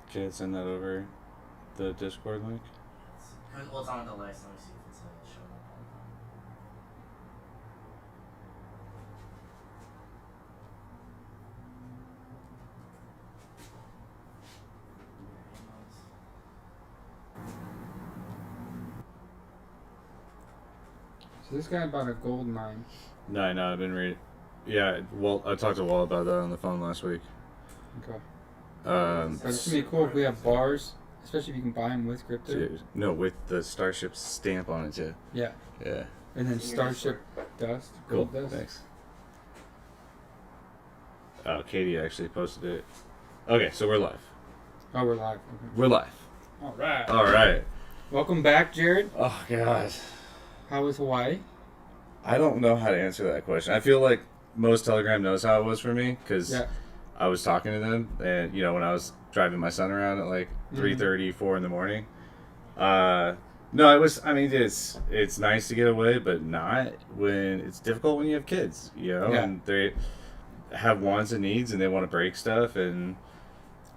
Okay, send that over the Discord link. Well, it's on a delay, so let me see if it's showing up on So this guy bought a gold mine. No, I didn't read it. Yeah, well, I talked to Walt about that on the phone last week. Okay. Um, But it's gonna be cool if we have bars, especially if you can buy them with crypto. no, with the Starship stamp on it too. Yeah. Yeah. And then Starship dust, Cool. gold dust. Thanks. Oh, Katie actually posted it. Okay, so we're live. Oh, we're live. Okay. We're live. All right. All right. Welcome back, Jared. Oh God. How was Hawaii? I don't know how to answer that question. I feel like most Telegram knows how it was for me because Yeah. I was talking to them, and when I was driving my son around at like 3:30, 4 in the morning. No, it was. I mean, it's nice to get away, but not when it's difficult when you have kids. Yeah. And they have wants and needs, and they want to break stuff, and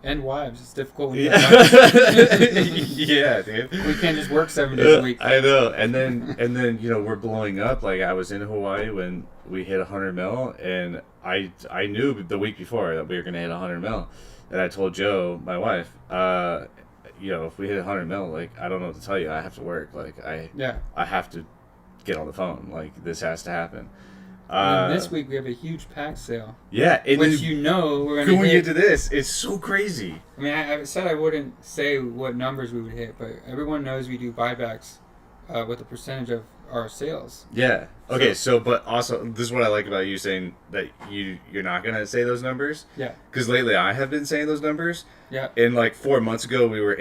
wives. It's difficult when you yeah, have wives. yeah, dude. We can't just work 7 days a week. I know, and then we're blowing up. Like I was in Hawaii when we hit 100 mil, and I knew the week before that we were gonna hit 100 mil, and I told Joe, my wife, if we hit 100 mil, like I don't know what to tell you. I have to work. Like I have to get on the phone. Like this has to happen. And then this week we have a huge pack sale. Yeah, which we're going to When we hit. get to this, it's so crazy. I mean, I said I wouldn't say what numbers we would hit, but everyone knows we do buybacks with a percentage of our sales. Yeah. Okay. But also, this is what I like about you saying that you're not gonna say those numbers. Yeah. Because lately I have been saying those numbers. Yeah. And like 4 months ago, we were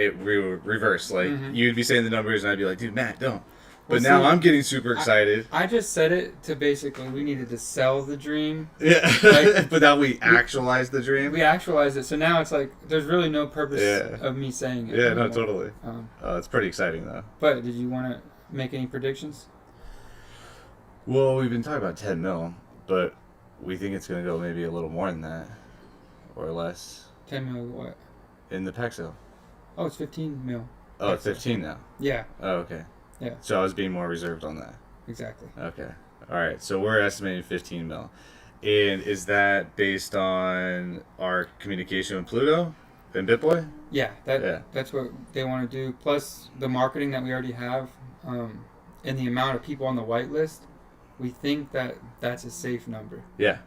reversed. Like Mhm. you'd be saying the numbers, and I'd be like, "Dude, Matt, don't." But Well, now see, I'm getting super excited. I just said it to basically we needed to sell the dream. Yeah. Like, but now we actualize the dream. We actualized it, so now it's like there's really no purpose Yeah. of me saying it. Yeah. No. anymore. Totally. It's pretty exciting though. But did you want to make any predictions? Well, we've been talking about 10 mil, but we think it's gonna go maybe a little more than that, or less, 10 mil what? in the pack sale. Oh, it's 15 mil. Oh, it's 15 now. Yeah, Oh, okay. Yeah. So I was being more reserved on that. exactly. Okay. All right. So we're estimating 15 mil. And is that based on our communication with Pluto and BitBoy? Yeah, Yeah. that's what they want to do. Plus the marketing that we already have, and the amount of people on the whitelist, we think that that's a safe number. Yeah.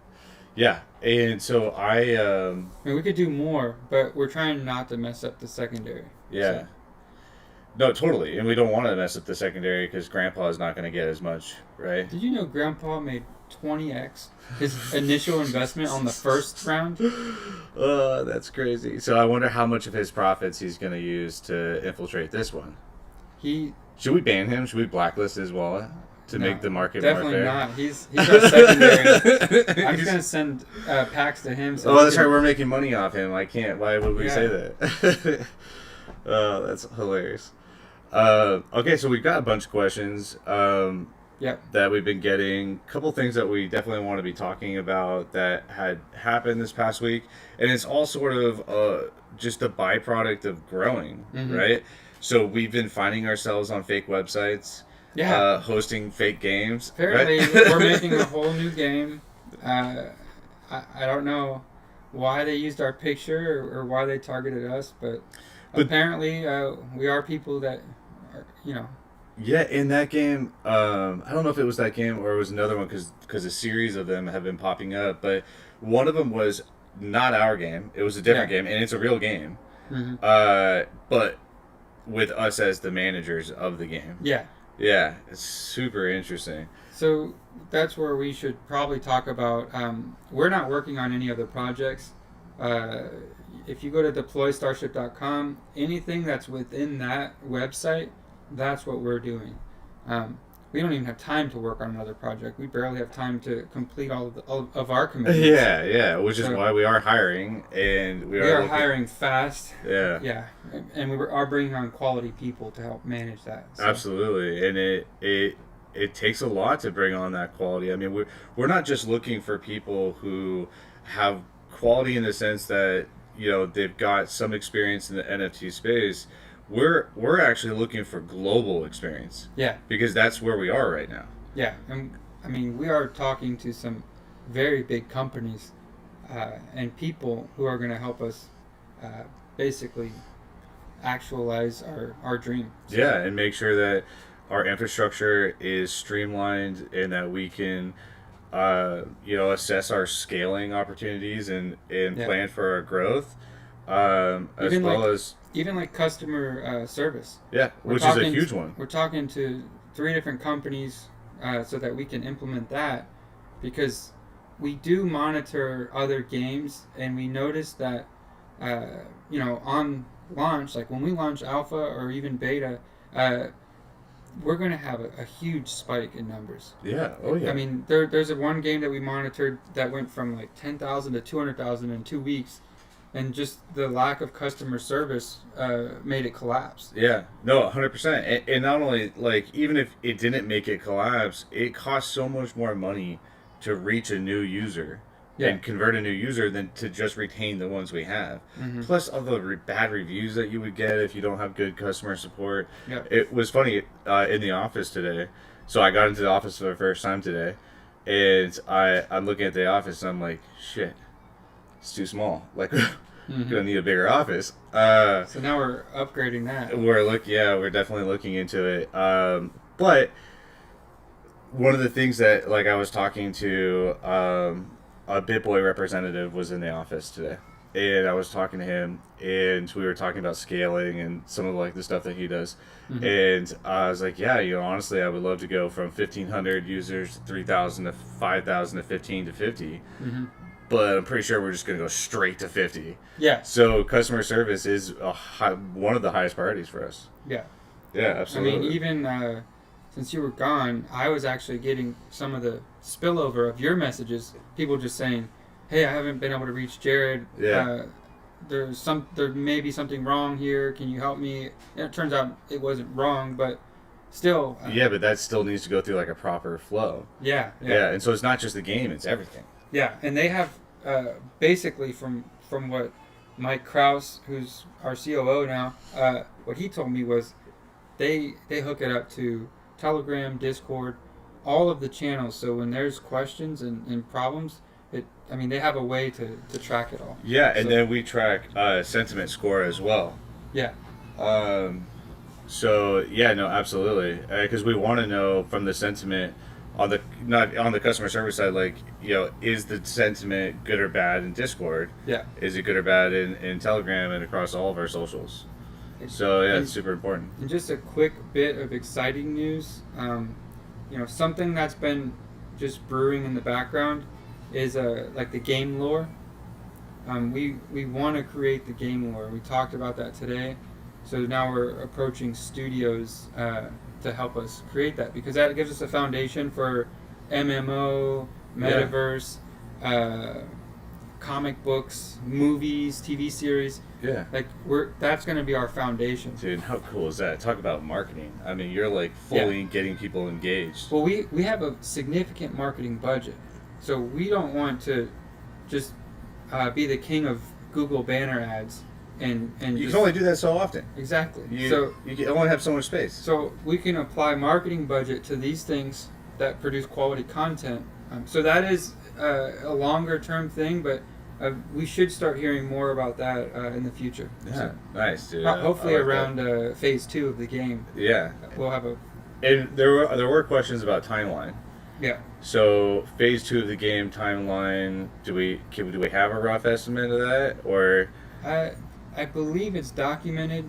Yeah. And so I mean, we could do more, but we're trying not to mess up the secondary. yeah. So, No, totally. And we don't want to mess up the secondary because Grandpa is not going to get as much, right? did you know Grandpa made 20x his initial investment on the first round? Oh, that's crazy. So I wonder how much of his profits he's going to use to infiltrate this one. Should we ban him? Should we blacklist his wallet to No, make the market more definitely fair? not. He's our secondary. I'm just gonna send packs to him. Oh, that's right. We're making money off him. I can't. Why would we Yeah. say that? Oh, that's hilarious. Okay, so we've got a bunch of questions Yep. that we've been getting. A couple things that we definitely want to be talking about that had happened this past week. And it's all sort of just a byproduct of growing, Mhm. right? So we've been finding ourselves on fake websites, Yeah. hosting fake games. Apparently, right? we're making a whole new game. I don't know why they used our picture or why they targeted us, but apparently we are people that are, Yeah, in that game, I don't know if it was that game or it was another one because a series of them have been popping up, but one of them was not our game. It was a different game, and it's a real game. Mhm. But with us as the managers of the game. Yeah. Yeah, it's super interesting. So that's where we should probably talk about. We're not working on any other projects. If you go to deploystarship.com, anything that's within that website, that's what we're doing. We don't even have time to work on another project. We barely have time to complete all of our commitments. Yeah, which is why we are hiring, and we are hiring fast. Yeah. Yeah, and we are bringing on quality people to help manage that. So. Absolutely, and it takes a lot to bring on that quality. I mean, we're not just looking for people who have quality in the sense that they've got some experience in the NFT space. We're actually looking for global experience. Yeah. Because that's where we are right now. Yeah, and I mean, we are talking to some very big companies and people who are going to help us basically actualize our dream. So, Yeah, and make sure that our infrastructure is streamlined and that we can, assess our scaling opportunities and Yeah. plan for our growth, as Even well like- as, even like customer service. which is a huge one. We're talking to 3 different companies so that we can implement that, because we do monitor other games, and we notice that on launch, like when we launch alpha or even beta, we're going to have a huge spike in numbers. Yeah. Oh yeah. I mean, there's a one game that we monitored that went from like 10,000 to 200,000 in 2 weeks, and just the lack of customer service made it collapse. Yeah, no, 100%. And not only, like, even if it didn't make it collapse, it costs so much more money to reach a new user and convert a new user than to just retain the ones we have. Mm-hmm. Plus all the bad reviews that you would get if you don't have good customer support. Yeah. It was funny in the office today. So I got into the office for the first time today, and I'm looking at the office and I'm like, shit, it's too small. Like, Mm-hmm. gonna need a bigger office. So now we're upgrading that. We're definitely looking into it. But one of the things that, like, I was talking to a BitBoy representative was in the office today, and I was talking to him, and we were talking about scaling and some of like the stuff that he does. Mm-hmm. And I was like, yeah, honestly, I would love to go from 1,500 users to 3,000 to 5,000 to 15 to 50. Mm-hmm. But I'm pretty sure we're just going to go straight to 50. Yeah. So customer service is one of the highest priorities for us. Yeah. Yeah, absolutely. I mean, even since you were gone, I was actually getting some of the spillover of your messages. People just saying, "Hey, I haven't been able to reach Jared. Yeah. There may be something wrong here. Can you help me?" And it turns out it wasn't wrong, but still. Yeah, but that still needs to go through like a proper flow. Yeah. Yeah, and so it's not just the game; it's everything. Yeah, and they have basically from what Mike Kraus, who's our COO now, what he told me was they hook it up to Telegram, Discord, all of the channels. So when there's questions and problems, they have a way to track it all. Yeah, and then we track sentiment score as well. Yeah. So yeah, no, absolutely, because we want to know from the sentiment not on the customer service side, like, is the sentiment good or bad in Discord? Yeah. Is it good or bad in Telegram and across all of our socials? So yeah, it's super important. And just a quick bit of exciting news. Something that's been just brewing in the background is like the game lore. We want to create the game lore. We talked about that today. So now we're approaching studios to help us create that, because that gives us a foundation for MMO, metaverse, comic books, movies, TV series. Yeah. Like that's going to be our foundation. Dude, how cool is that? Talk about marketing. I mean, you're like fully getting people engaged. Well, we have a significant marketing budget, so we don't want to just be the king of Google banner ads and you can only do that so often. Exactly. You can only have so much space. So we can apply marketing budget to these things that produce quality content. So that is a longer term thing, but we should start hearing more about that in the future. Yeah, So nice, dude. hopefully I like around phase 2 of the game. Yeah. We'll have a... And there were questions about timeline. Yeah. So phase 2 of the game timeline, do we have a rough estimate of that, or? I believe it's documented.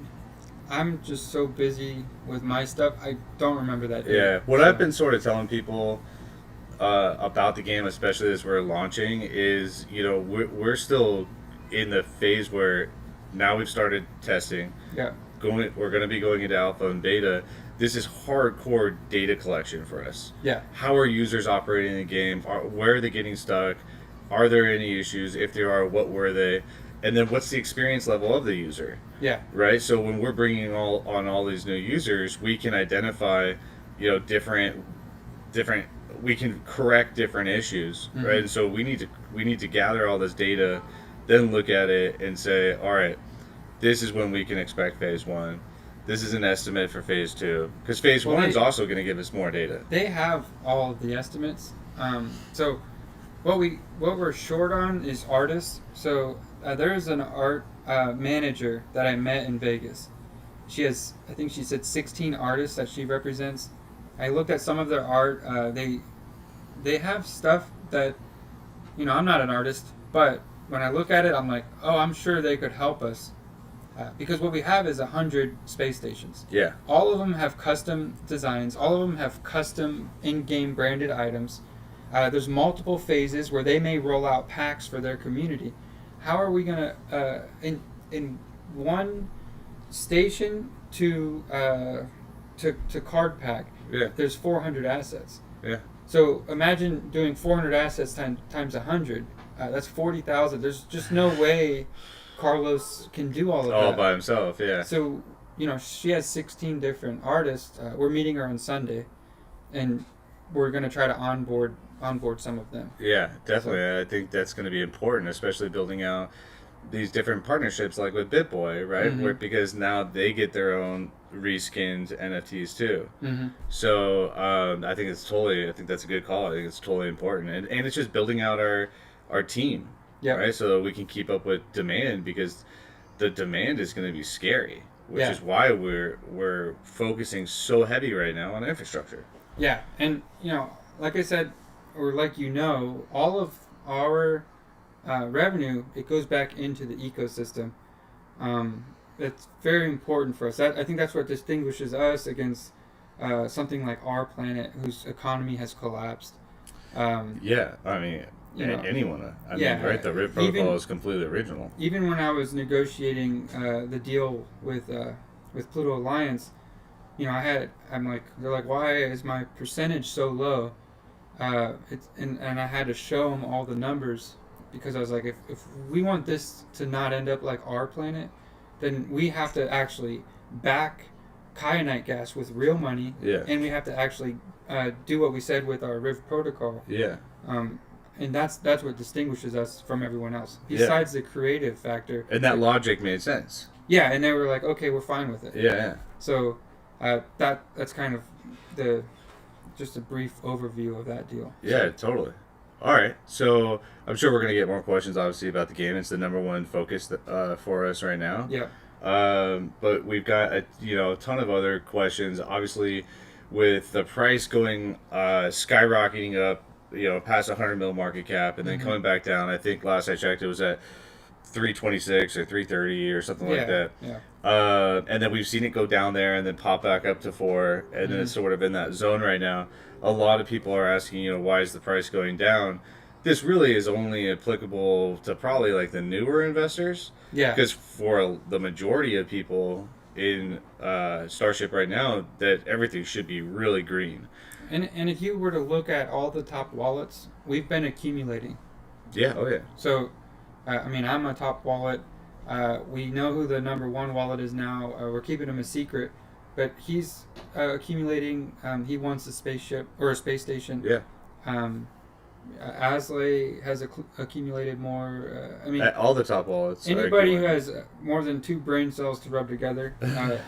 I'm just so busy with my stuff, I don't remember that date. Yeah, what I've been sort of telling people about the game, especially as we're launching, is we're still in the phase where now we've started testing. Yeah. We're going to be going into alpha and beta. This is hardcore data collection for us. Yeah. How are users operating the game? Where are they getting stuck? Are there any issues? If there are, what were they? And then what's the experience level of the user? Yeah. Right? So when we're bringing all these new users, we can identify, different we can correct different issues, right? And so we need to gather all this data then look at it and say, all right, this is when we can expect phase one. This is an estimate for phase two, because phase one is also going to give us more data. They have all of the estimates. So what we're short on is artists. So there's an art manager that I met in Vegas. She has, I think she said 16 artists that she represents. I looked at some of their art. They have stuff that, I'm not an artist, but when I look at it, I'm like, oh, I'm sure they could help us. Because what we have is 100 space stations. Yeah. All of them have custom designs. All of them have custom in-game branded items. There's multiple phases where they may roll out packs for their community. How are we going to, in one station to card pack, there's 400 assets. Yeah. So imagine doing 400 assets times 100. That's 40,000. There's just no way Carlos can do all of that. All by himself, yeah. So, she has 16 different artists. We're meeting her on Sunday, and we're going to try to onboard some of them. Yeah, definitely. So, I think that's going to be important, especially building out these different partnerships like with BitBoy, right? Mm-hmm. Because now they get their own reskinned NFTs too. Mm-hmm. So I think that's a good call. I think it's totally important. And it's just building out our team. Yep. Right, so that we can keep up with demand, because the demand is going to be scary, which is why we're focusing so heavy right now on infrastructure. Yeah, and like I said, or like all of our revenue, it goes back into the ecosystem. It's very important for us. I think that's what distinguishes us against something like Our Planet, whose economy has collapsed. Yeah, I mean. Anyone. I mean, right? The RIP protocol is completely original. Even when I was negotiating the deal with Pluto Alliance, they're like, why is my percentage so low? And I had to show them all the numbers, because I was like, if we want this to not end up like Our Planet, then we have to actually back kyanite gas with real money, and we have to actually do what we said with our RIV protocol. Yeah. And that's what distinguishes us from everyone else, besides the creative factor. And that logic made sense. Yeah, and they were like, okay, we're fine with it. Yeah. So that's kind of just a brief overview of that deal. Yeah, totally. All right, so I'm sure we're going to get more questions, obviously, about the game. It's the number one focus for us right now. Yeah. But we've got a ton of other questions. Obviously, with the price going skyrocketing up, past 100 mil market cap, and then coming back down. I think last I checked, it was at 326 or 330 or something like that. Yeah. And then we've seen it go down there and then pop back up to 4, and then it's sort of in that zone right now. A lot of people are asking, why is the price going down? This really is only applicable to probably like the newer investors. Yeah. Because for the majority of people in Starship right now, that everything should be really green. And if you were to look at all the top wallets, we've been accumulating. Yeah, oh yeah. So, I'm a top wallet. We know who the number one wallet is now. We're keeping him a secret, but he's accumulating. He wants a spaceship or a space station. Yeah. Asley has accumulated more. All the top wallets. Anybody who has more than 2 brain cells to rub together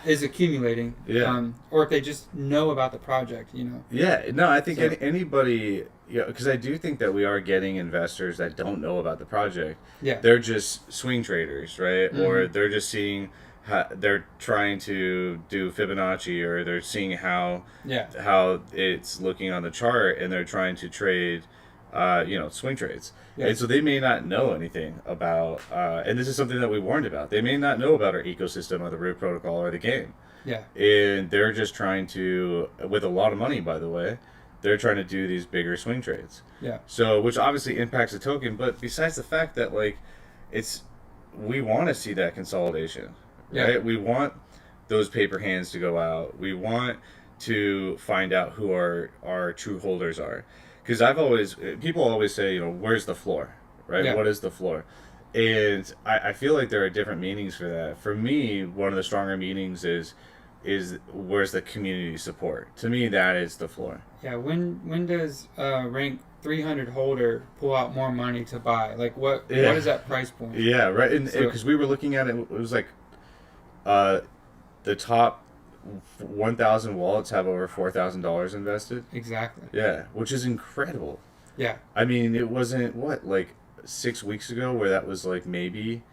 is accumulating. Yeah. Or if they just know about the project, Yeah. No, I think anybody. Yeah, because I do think that we are getting investors that don't know about the project. Yeah. They're just swing traders, right? Mm-hmm. Or they're just seeing. They're trying to do Fibonacci, or they're seeing how it's looking on the chart, and they're trying to trade. Swing trades. Yeah. And so they may not know anything about, and this is something that we warned about. They may not know about our ecosystem or the root protocol or the game. Yeah. And they're just trying to, with a lot of money, by the way, they're trying to do these bigger swing trades. Yeah. So, which obviously impacts the token, but besides the fact that, we want to see that consolidation, right? Yeah. We want those paper hands to go out. We want to find out who our true holders are. Because people always say, where's the floor, right? Yeah. What is the floor? And I feel like there are different meanings for that. For me, one of the stronger meanings is where's the community support? To me, that is the floor. Yeah. When does rank 300 holder pull out more money to buy? Like what is that price point? Yeah, right. And because we were looking at it, it was like the top 1,000 wallets have over $4,000 invested. Exactly. Yeah, which is incredible. Yeah. I mean, it wasn't like 6 weeks ago where that was like maybe.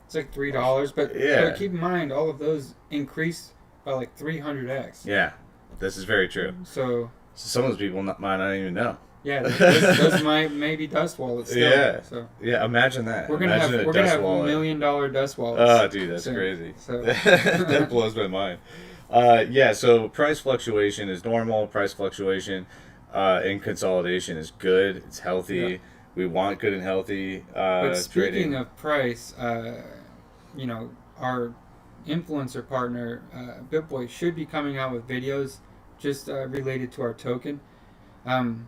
It's like $3, but keep in mind all of those increased by like 300x. Yeah, this is very true. So some of those people might not even know. Yeah, those might maybe dust wallets. Still, yeah. So yeah, imagine that. We're gonna have $1 million dust wallets. Oh, dude, that's crazy. So that blows my mind. Yeah, so price fluctuation is normal. Price fluctuation in consolidation is good. It's healthy. Yeah. We want good and healthy but speaking trading. of price, our influencer partner, BitBoy, should be coming out with videos just related to our token. And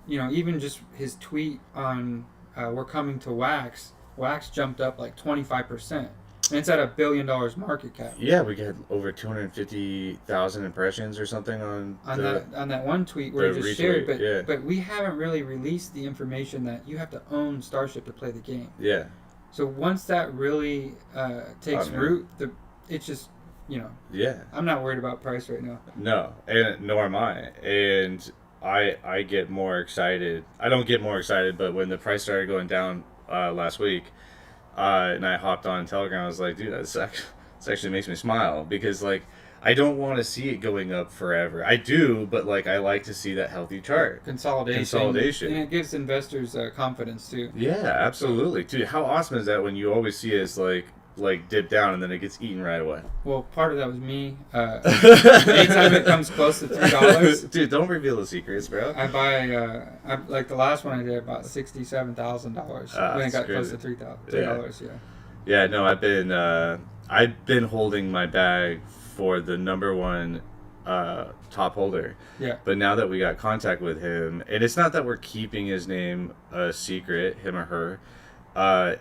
even just his tweet on we're coming to Wax jumped up like 25%, and it's at $1 billion market cap. Yeah, we got over 250,000 impressions or something on that one tweet where he just shared. But yeah. but we haven't really released the information that you have to own Starship to play the game. Yeah. So once that really takes root, it's just Yeah. I'm not worried about price right now. No, and nor am I. And I get more excited. I don't get more excited, but when the price started going down last week, and I hopped on Telegram, I was like, dude, this actually makes me smile, because like I don't want to see it going up forever. I do, but like I like to see that healthy chart. Consolidation. And it gives investors confidence too. Yeah, absolutely. Dude, how awesome is that when you always see it as like dip down and then it gets eaten right away? Well, part of that was me. Anytime it comes close to $3, dude, don't reveal the secrets, bro. I buy like the last one I did about $67,000 when it got close to $3. Yeah, no, I've been holding my bag for the number one top holder. Yeah. But now that we got contact with him, and it's not that we're keeping his name a secret, him or her,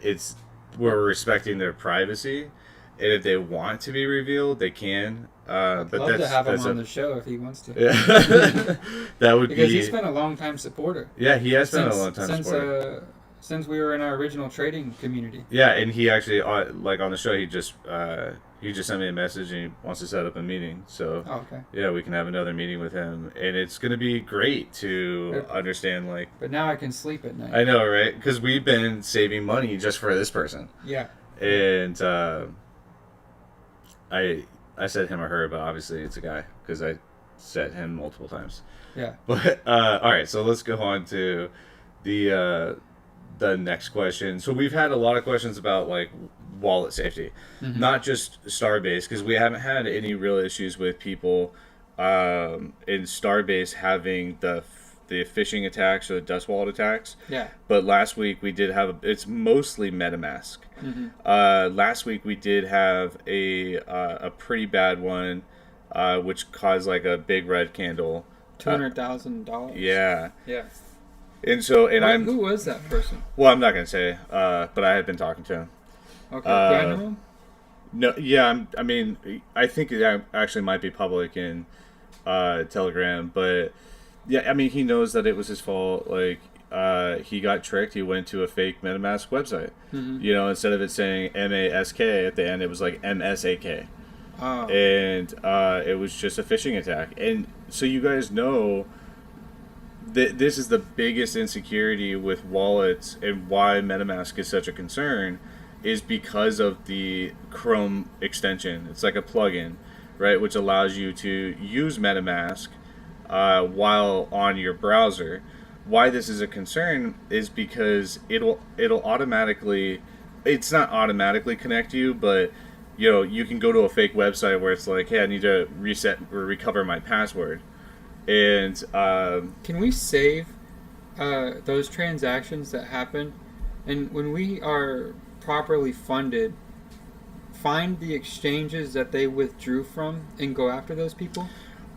it's we're respecting their privacy, and if they want to be revealed, they can. I'd love to have him on the show if he wants to. Yeah. That would because he's been a long-time supporter. Yeah, he has been a long-time supporter. Since we were in our original trading community. Yeah, and he actually, like on the show, he just sent me a message and he wants to set up a meeting. So yeah, we can have another meeting with him, and it's gonna be great to understand like. But now I can sleep at night. I know, right? Because we've been saving money just for this person. Yeah. And I said him or her, but obviously it's a guy because I said him multiple times. Yeah. But all right, so let's go on to the next question. So we've had a lot of questions about like wallet safety, not just Starbase, because we haven't had any real issues with people in Starbase having the phishing attacks or the dust wallet attacks. Yeah. But last week we did have it's mostly MetaMask. Last week we did have a pretty bad one, which caused like a big red candle. $200,000. Yeah. Yeah. And so, who was that person? Well, I'm not gonna say, but I had been talking to him. Okay, do I know him? No, yeah, I mean, I think it actually might be public in Telegram, but yeah, I mean, he knows that it was his fault. Like, he got tricked. He went to a fake MetaMask website. You know, instead of it saying MASK at the end, it was like MSAK. Oh. And it was just a phishing attack. And so you guys know. This is the biggest insecurity with wallets, and why MetaMask is such a concern is because of the Chrome extension. It's like a plugin, right, which allows you to use MetaMask while on your browser. Why this is a concern is because it'll automatically, it's not automatically connect you, but you can go to a fake website where it's like, hey, I need to reset or recover my password. And can we save those transactions that happen? And when we are properly funded, find the exchanges that they withdrew from and go after those people?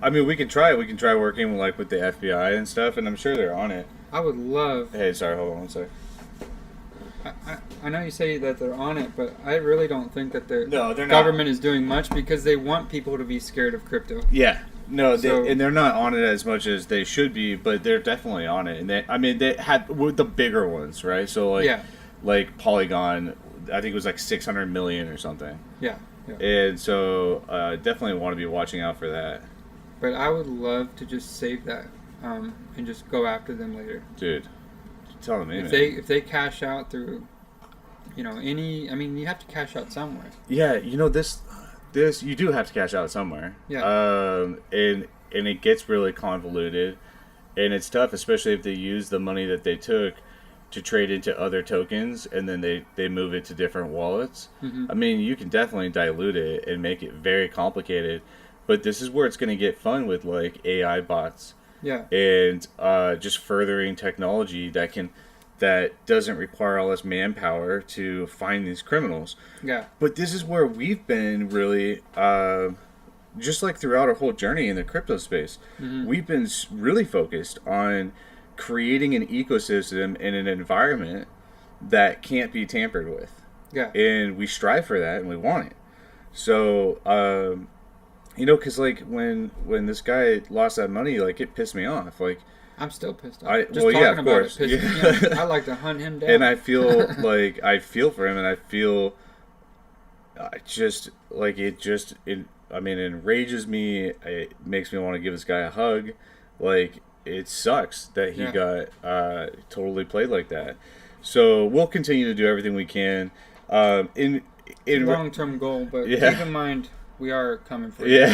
I mean, we can try it. We can try working with the FBI and stuff, and I'm sure they're on it. I would love... Hey, sorry, hold on one sec. I know you say that they're on it, but I really don't think that they're not. Government is doing much because they want people to be scared of crypto. Yeah. No, So- and they're not on it as much as they should be, but they're definitely on it. And they had with the bigger ones, right? So like, Yeah. like Polygon, I think it was like 600 million or something. Yeah. Yeah. And so definitely want to be watching out for that, But I would love to just save that and just go after them later. dude. Telling me, If man. they cash out through, you have to cash out somewhere. Yeah, this you do have to cash out somewhere. Yeah. And it gets really convoluted, and it's tough, especially if they use the money that they took to trade into other tokens, and then they move it to different wallets. Mhm. I mean, you can definitely dilute it and make it very complicated, but this is where it's going to get fun with like AI bots Yeah. and just furthering technology that doesn't require all this manpower to find these criminals. Yeah. But this is where we've been really, just like throughout our whole journey in the crypto space, we've been really focused on creating an ecosystem and an environment that can't be tampered with. Yeah. And we strive for that and we want it. So, because like when this guy lost that money, like it pissed me off. Like, I'm still pissed off. of talking about course. it pisses me off. I like to hunt him down. And I feel like I feel for him, and I feel it enrages me. It makes me want to give this guy a hug. Like, it sucks that he got totally played like that. So we'll continue to do everything we can. In long-term goal, but Yeah. keep in mind we are coming for you. yeah,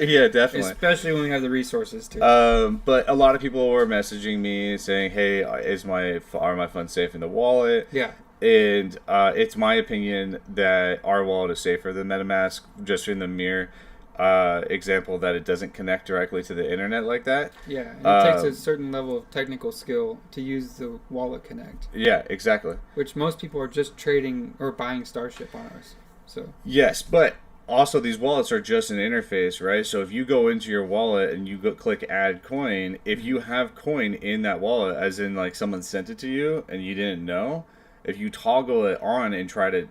yeah, definitely. Especially when we have the resources to. But a lot of people were messaging me saying, "Hey, are my funds safe in the wallet?" Yeah. And it's my opinion that our wallet is safer than MetaMask, just in the mere example that it doesn't connect directly to the internet like that. Yeah. And it takes a certain level of technical skill to use the Wallet Connect, Yeah, exactly. which most people are just trading or buying Starship on ours. So Yes, but also these wallets are just an interface, right? So if you go into your wallet and you click add coin, if you have coin in that wallet, as in like someone sent it to you and you didn't know, if you toggle it on and try to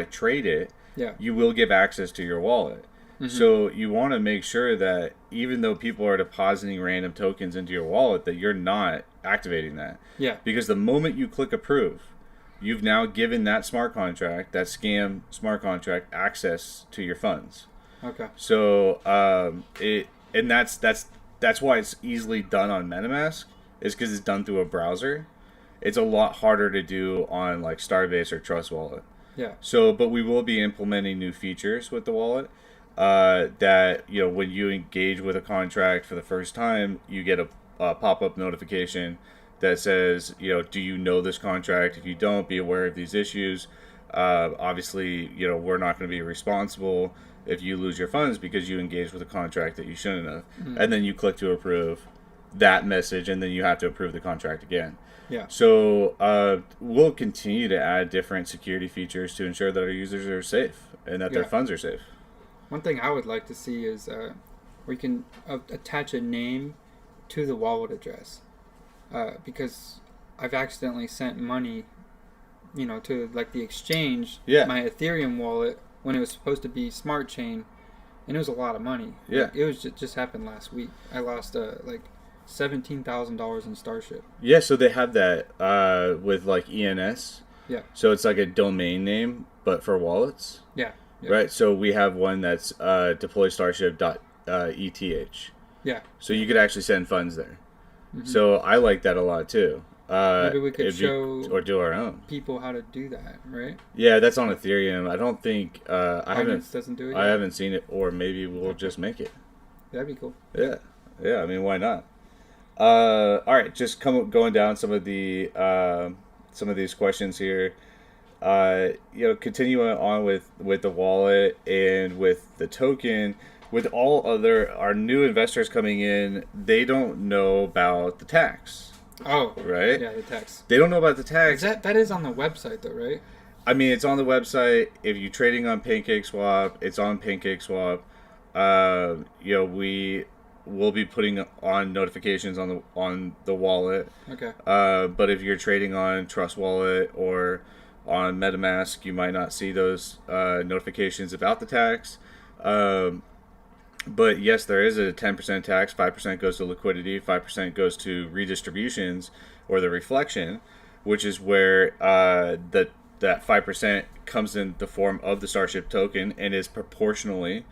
trade it, yeah. you will give access to your wallet. So you want to make sure that even though people are depositing random tokens into your wallet, that you're not activating that. Yeah. Because the moment you click approve, you've now given that smart contract, that scam smart contract, access to your funds. Okay. So that's why it's easily done on MetaMask, is because it's done through a browser. It's a lot harder to do on like Starbase or Trust Wallet. Yeah. So, but we will be implementing new features with the wallet. That when you engage with a contract for the first time, you get a pop-up notification that says, do you know this contract? If you don't, be aware of these issues. Obviously, we're not going to be responsible if you lose your funds because you engaged with a contract that you shouldn't have. And then you click to approve that message, and then you have to approve the contract again. Yeah. So we'll continue to add different security features to ensure that our users are safe and that their funds are safe. One thing I would like to see is we can attach a name to the wallet address, because I've accidentally sent money, to like the exchange, my Ethereum wallet, when it was supposed to be Smart Chain, and it was a lot of money. Yeah. Like, it was just happened last week. I lost like $17,000 in Starship. Yeah, so they have that with like ENS. Yeah. So it's like a domain name, but for wallets. Yeah. Yeah. Right. So we have one that's deploystarship.eth. Yeah. So you could actually send funds there. So I like that a lot too. Maybe we could show or do our own people how to do that, right? Yeah, that's on Ethereum. I don't think Binance doesn't do it I yet? haven't seen it, or maybe we'll just make it. That'd be cool. Yeah. I mean, why not? All right, just going down some of the some of these questions here. Continuing on with the wallet and with the token, with all our new investors coming in, they don't know about the tax. Oh, right? Yeah, the tax. They don't know about the tax. That is on the website though, right? I mean, it's on the website. If you're trading on PancakeSwap, it's on PancakeSwap. We will be putting on notifications on the wallet. Okay. But if you're trading on Trust Wallet or on MetaMask, you might not see those notifications about the tax. But yes, there is a 10% tax. 5% goes to liquidity. 5% goes to redistributions or the reflection, which is where that 5% comes in the form of the Starship token and is proportionally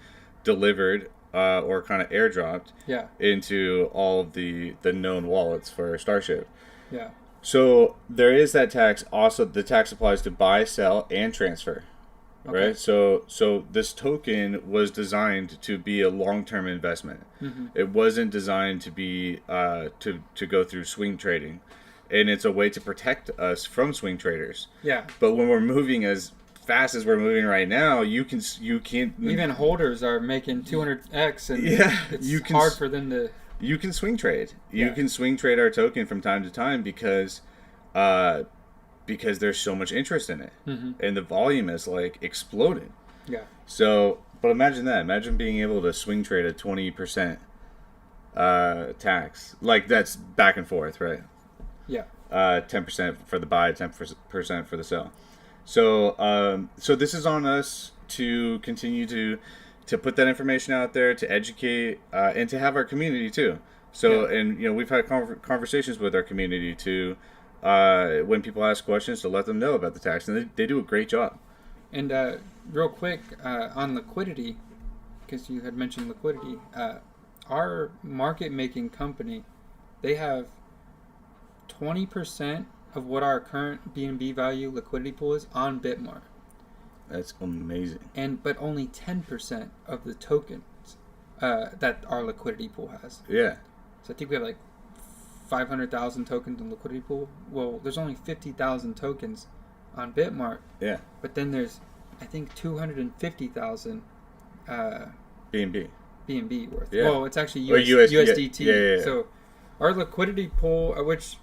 delivered or kind of airdropped Yeah. into all of the known wallets for Starship. Yeah. So there is that tax. Also, the tax applies to buy, sell, and transfer. Okay. Right. So this token was designed to be a long-term investment. Mm-hmm. It wasn't designed to be to go through swing trading, and it's a way to protect us from swing traders. Yeah. But when we're moving as fast as we're moving right now, you can't Even holders are making 200x, and Yeah, it's you can hard for them to. you can swing trade. You Yeah. can swing trade our token from time to time because there's so much interest in it, Mm-hmm. and the volume is like exploded. Yeah. So, but imagine that. Imagine being able to swing trade a 20% tax. Like that's back and forth, right? Yeah. 10% for the buy, 10% for the sell. So this is on us to continue to put that information out there, to educate, and to have our community too. So, Yeah. and we've had conversations with our community to, when people ask questions, to let them know about the tax, and they do a great job. And real quick on liquidity, because you had mentioned liquidity, our market making company, they have 20% of what our current BNB value liquidity pool is on Bitmart, That's amazing. but only 10% of the tokens that our liquidity pool has. Yeah. So I think we have like 500,000 tokens in liquidity pool. Well, there's only 50,000 tokens on Bitmart, Yeah. but then there's I think 250,000 BNB. BNB worth. Yeah. Well, it's actually Or USDT. yeah. So our liquidity pool, which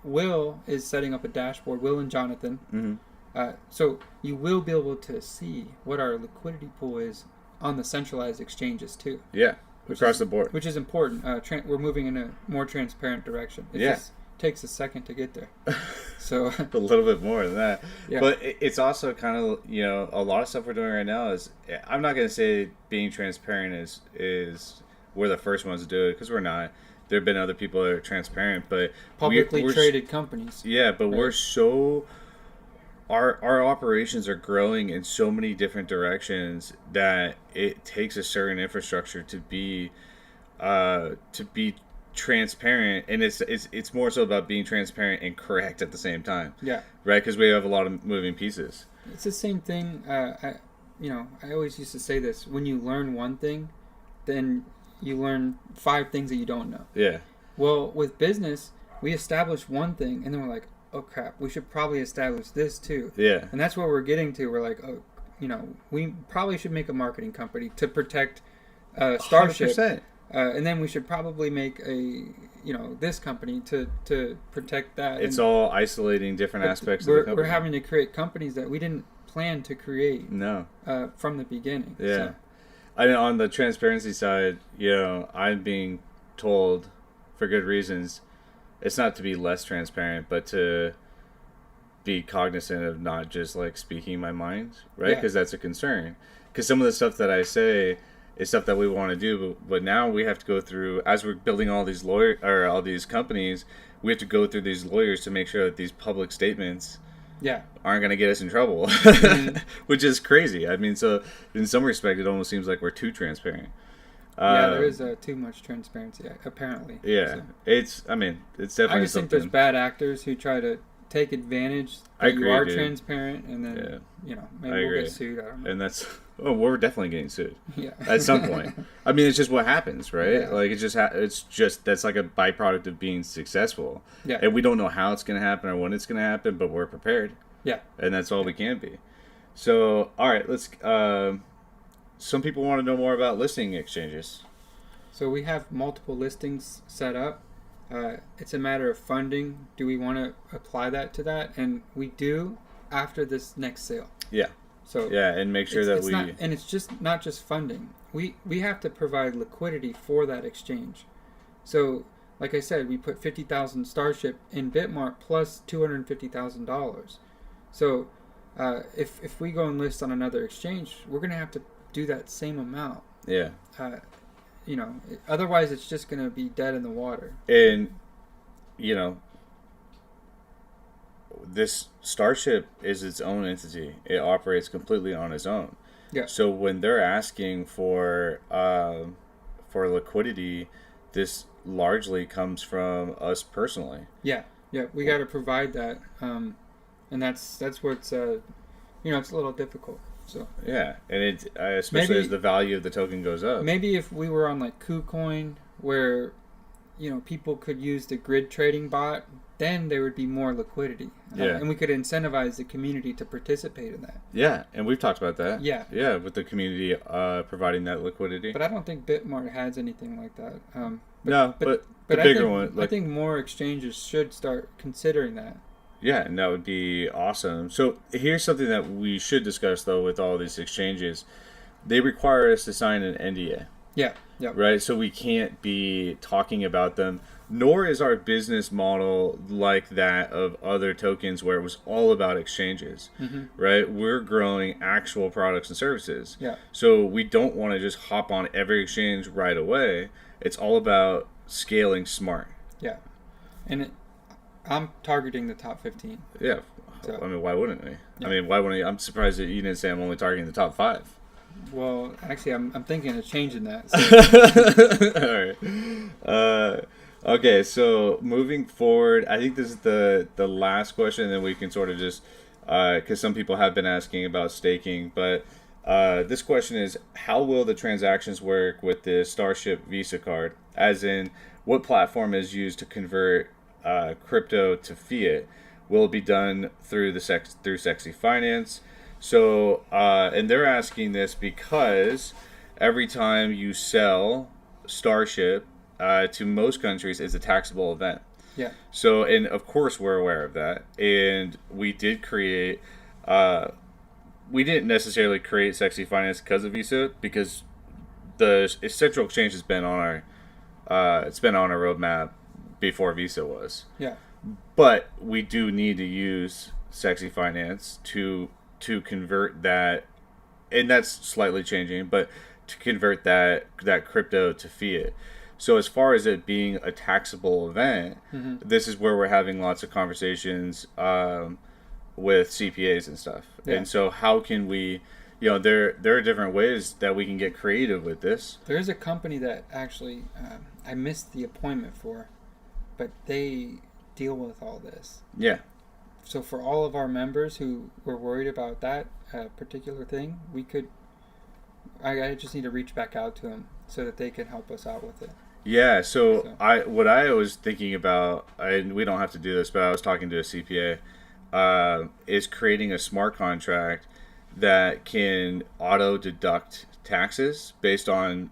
Will is setting up a dashboard, Will and Jonathan. Mm-hmm. So you will be able to see what our liquidity pool is on the centralized exchanges too. Yeah. Across the board. Which is important. We're moving in a more transparent direction. It just takes a second to get there. So a little bit more than that. Yeah. But it's also kind of, a lot of stuff we're doing right now is, I'm not going to say being transparent is we're the first ones to do it, because we're not. There have been other people that are transparent, but publicly traded companies. Yeah, but right? we're so... Our operations are growing in so many different directions that it takes a certain infrastructure to be transparent, and it's more so about being transparent and correct at the same time. Yeah. Right, because we have a lot of moving pieces. It's the same thing. I always used to say this: when you learn one thing, then you learn 5 things that you don't know. Yeah. Well, with business, we establish one thing, and then we're like, oh crap, we should probably establish this too. Yeah. And that's what we're getting to. We're like, we probably should make a marketing company to protect Starship. 100%. And then we should probably make this company to protect that. It's all isolating different aspects of the company. We're having to create companies that we didn't plan to create. No. From the beginning. Yeah. So. On the transparency side, I'm being told, for good reasons, it's not to be less transparent, but to be cognizant of not just like speaking my mind, right? Because that's a concern. Because some of the stuff that I say is stuff that we want to do, but now we have to go through, as we're building all these all these companies, we have to go through these lawyers to make sure that these public statements aren't going to get us in trouble, Mm-hmm. which is crazy. I mean, so in some respect, it almost seems like we're too transparent. There is too much transparency, apparently. Yeah, so. It's definitely. I just think there's bad actors who try to take advantage that you are transparent, and then maybe we'll get sued. I don't know. And that's we're definitely getting sued. Yeah. At some point. I mean, it's just what happens, right? Yeah. Like it's just that's like a byproduct of being successful. Yeah. And we don't know how it's going to happen or when it's going to happen, but we're prepared. Yeah. And that's all we can be. So, all right, let's. Some people want to know more about listing exchanges. So we have multiple listings set up. It's a matter of funding. Do we want to apply that to that? And we do after this next sale. Yeah. So and make sure that we... and it's just not just funding. We have to provide liquidity for that exchange. So, like I said, we put 50,000 Starship in Bitmart plus $250,000. So if we go and list on another exchange, we're going to have to do that same amount. Yeah. Otherwise it's just going to be dead in the water. And, you know, this Starship is its own entity. It operates completely on its own. Yeah. So when they're asking for liquidity, this largely comes from us personally. Yeah. We got to provide that, and that's what's it's a little difficult. So yeah, and it especially as the value of the token goes up. Maybe if we were on like KuCoin, where people could use the grid trading bot, then there would be more liquidity. Yeah. And we could incentivize the community to participate in that. Yeah, and we've talked about that. Yeah. Yeah, with the community providing that liquidity. But I don't think Bitmart has anything like that. But the bigger one. I think more exchanges should start considering that. Yeah, and that would be awesome. So here's something that we should discuss, though, with all these exchanges. They require us to sign an NDA. Yeah. Right? So we can't be talking about them, nor is our business model like that of other tokens where it was all about exchanges. Mm-hmm. Right? We're growing actual products and services. Yeah. So we don't want to just hop on every exchange right away. It's all about scaling smart. Yeah. And I'm targeting the top 15. Yeah. So, I mean, why wouldn't we? Yeah. I mean, why wouldn't we? I'm surprised that you didn't say I'm only targeting the top 5. Well, actually, I'm thinking of changing that. So. All right. Okay, so moving forward, I think this is the last question, and then we can sort of just, because some people have been asking about staking, but this question is, how will the transactions work with the Starship Visa card? As in, what platform is used to convert crypto to fiat? Will it be done through through Sexy Finance? So, and they're asking this because every time you sell Starship to most countries, it's a taxable event. Yeah. So, and of course we're aware of that. And we did create, we didn't necessarily create Sexy Finance because of Visa, because the Central Exchange has been on it's been on our roadmap before Visa was. Yeah. But we do need to use Sexy Finance to convert that, and that's slightly changing, but to convert that crypto to fiat. So as far as it being a taxable event, mm-hmm. this is where we're having lots of conversations with CPAs and stuff. Yeah. And so how can we, there are different ways that we can get creative with this. There is a company that actually I missed the appointment for, but they deal with all this. Yeah. So for all of our members who were worried about that particular thing, I just need to reach back out to them so that they can help us out with it. Yeah, so what I was thinking about, and we don't have to do this, but I was talking to a CPA, is creating a smart contract that can auto deduct taxes based on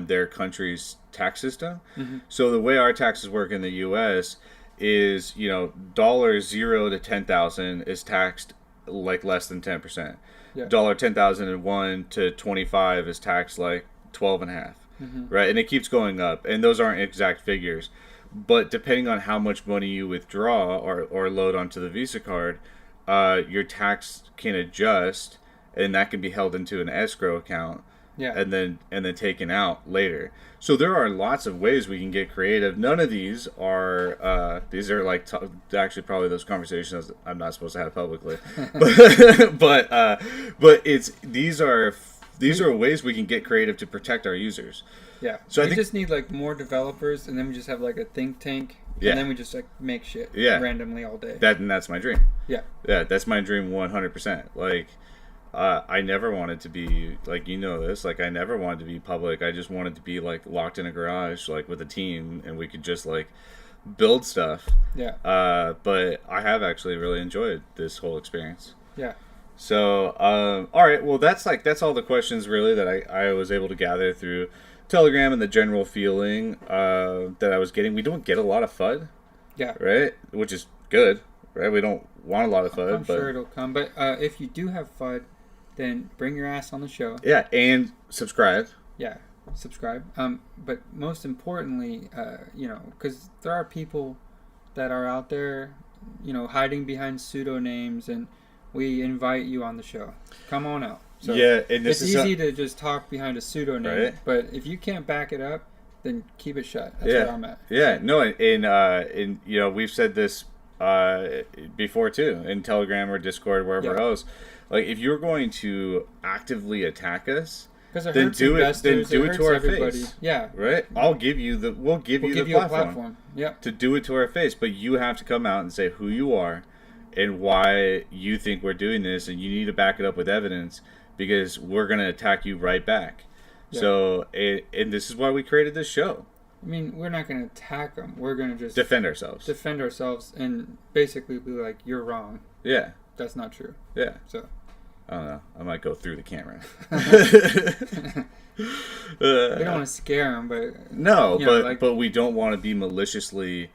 their country's tax system. Mm-hmm. So the way our taxes work in the U.S. is, $0 to 10,000 is taxed like less than 10%. Yeah. $10,001 to 25 is taxed like 12.5%. Mm-hmm. Right, and it keeps going up, and those aren't exact figures, but depending on how much money you withdraw or load onto the Visa card, your tax can adjust, and that can be held into an escrow account, and then taken out later. So there are lots of ways we can get creative. None of these are like actually probably those conversations I'm not supposed to have publicly, but these are ways we can get creative to protect our users. Yeah. So I just need like more developers, and then we just have like a think tank, and then we just like make shit randomly all day. That's my dream. Yeah. Yeah, that's my dream 100%. Like, I never wanted to be like, this. Like, I never wanted to be public. I just wanted to be like locked in a garage, like with a team, and we could just like build stuff. Yeah. But I have actually really enjoyed this whole experience. Yeah. So, all right. Well, that's all the questions really that I was able to gather through Telegram and the general feeling that I was getting. We don't get a lot of FUD. Yeah. Right? Which is good, right? We don't want a lot of FUD. I'm sure it'll come. But if you do have FUD, then bring your ass on the show. Yeah, and subscribe. Yeah, subscribe. But most importantly, because there are people that are out there, hiding behind pseudonames, and we invite you on the show. Come on out. So yeah, and this it's is easy to just talk behind a pseudonym, Right. but if you can't back it up, then keep it shut. That's Yeah. where I'm at. Yeah, no, and you know, we've said this before too, in Telegram or Discord, wherever Yeah. else. Like, if you're going to actively attack us, Because it then hurts do it. Then investors, do it hurts to our everybody. face. Yeah. Right? We'll give you the We'll give the you a platform. Yep. to do it to our face, but you have to come out and say who you are and why you think we're doing this, and you need to back it up with evidence, because we're going to attack you right back. Yeah. So, and this is why we created this show. I mean, we're not going to attack them. We're going to just Defend ourselves. defend ourselves and basically be like, "You're wrong. Yeah. That's not true." Yeah. So I don't know. I might go through the camera. we don't want to scare them, but No, you know, but we don't want to be maliciously.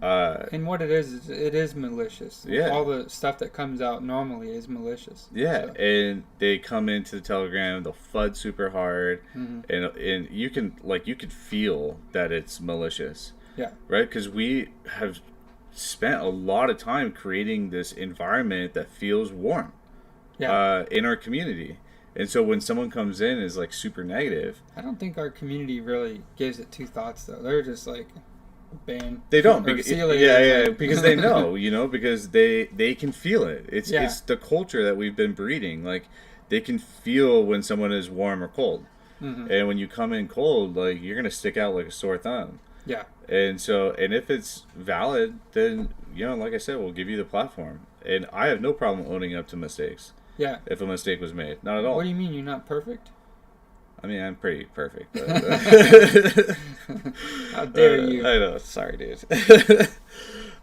and what it is malicious. Yeah. All the stuff that comes out normally is malicious. Yeah, So, and they come into the Telegram, they'll FUD super hard, mhm. and you can feel that it's malicious. Yeah. Right, because we have spent a lot of time creating this environment that feels warm. Yeah. In our community, and so when someone comes in and is like super negative, I don't think our community really gives it two thoughts though. They're just like ban. they don't. Or Because, see you later. yeah, Like- because they know, because they can feel it. It's Yeah. it's the culture that we've been breeding. Like, they can feel when someone is warm or cold, Mhm. and when you come in cold, like, you're gonna stick out like a sore thumb. Yeah. And so, and if it's valid, then like I said, we'll give you the platform, and I have no problem owning up to mistakes. Yeah. If a mistake was made, not at all. What do you mean you're not perfect? I mean, I'm pretty perfect. But, How dare you? I know. Sorry, dude.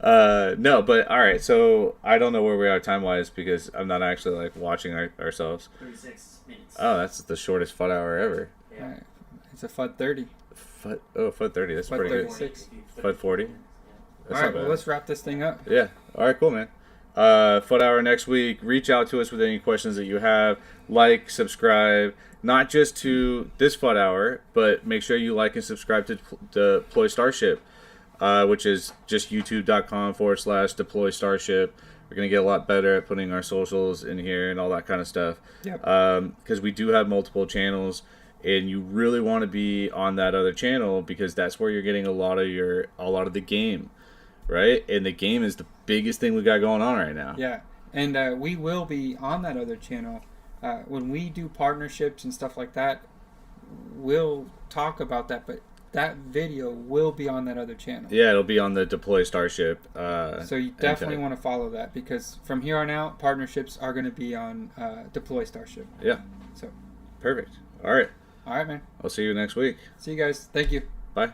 No, but all right. So I don't know where we are time wise, because I'm not actually like watching ourselves. 36 minutes. Oh, that's the shortest FUD hour ever. Yeah. Right. It's a FUD 30. FUD 30. That's FUD pretty 30. good. 36. FUD 40. Yeah. That's All right, not well, bad. let's wrap this thing up. Yeah. All right. Cool, man. FUD hour next week. Reach out to us with any questions that you have. Like, subscribe, not just to this FUD hour, but make sure you like and subscribe to Deploy Starship, which is just youtube.com/Deploy Starship. We're going to get a lot better at putting our socials in here and all that kind of stuff. Yep. Because we do have multiple channels, and you really want to be on that other channel, because that's where you're getting a lot of the game, right? And the game is the biggest thing we got going on right now. Yeah, and we will be on that other channel. When we do partnerships and stuff like that, we'll talk about that, but that video will be on that other channel. Yeah, it'll be on the Deploy Starship. So you definitely want to follow that, because from here on out, partnerships are going to be on Deploy Starship. Yeah. So, Perfect. All right. all right, man. I'll see you next week. See you guys. Thank you. Bye.